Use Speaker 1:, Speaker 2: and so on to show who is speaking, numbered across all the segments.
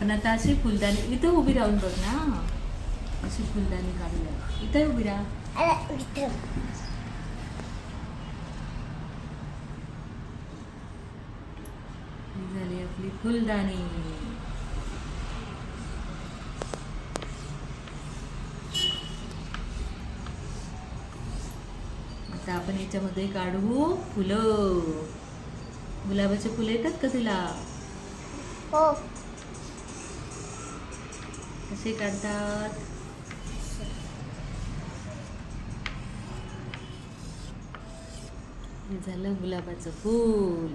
Speaker 1: आपण आता अशी फुलदाणी इथं उभी राहून बघ ना, अशी फुलदाणी काढूया. इथं उभी राहा. ही झाली आपली फुलदाणी. आता आपण याच्यामध्ये काढू फुलं. गुलाबाचे फुलं येतात का तुला?
Speaker 2: हो.
Speaker 1: कसे काढतात? हे झालं गुलाबाचं फूल.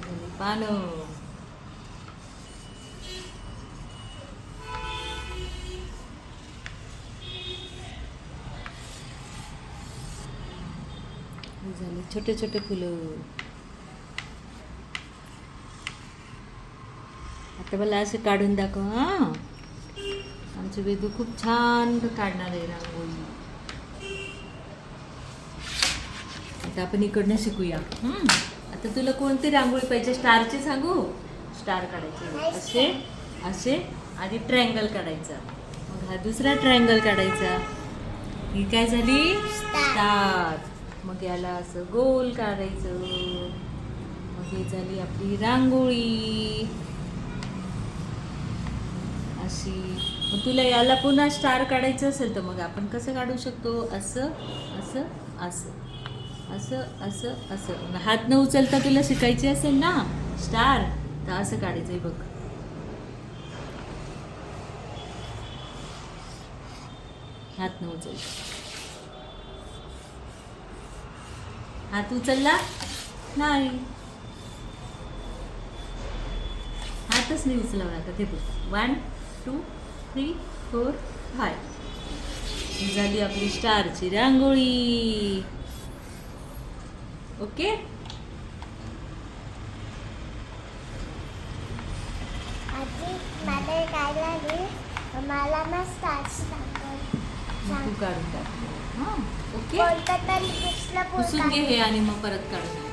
Speaker 1: झाली पानं. हे झाले छोटे छोटे फुलं. आता मला असे काढून दाखव हा. आमचे वेदू खूप छान काढणार आहे रांगोळी. आता आपण इकडनं शिकूया. आता तुला कोणती रांगोळी पाहिजे? स्टारची सांगू? स्टार काढायचे असे असे आणि ट्रायंगल काढायचा. मग हा दुसरा ट्रायंगल काढायचा. ही काय झाली? स्टार. मग याला असं गोल काढायचं. मग ही झाली आपली रांगोळी अशी. मग तुला याला पुन्हा स्टार काढायचं असेल तर मग आपण कसं काढू शकतो? असं असं असं असं असं असं. हात न उचलता तुला शिकायची असेल ना स्टार, तर असं काढायचंय बघ. हात न उचलता. हात उचलला नाही, हातच नाही उचलावा लागत. ते बघ 1 2 3 4 5 झाली आपली स्टारची रांगोळी. ओके.
Speaker 2: आजी मला काय लागेल? मला ना स्टार्स
Speaker 1: तू काढून टाक. हां ओके.
Speaker 2: कोणता तरी दुसरा
Speaker 1: पुसून घे हे आणि मग परत काढून.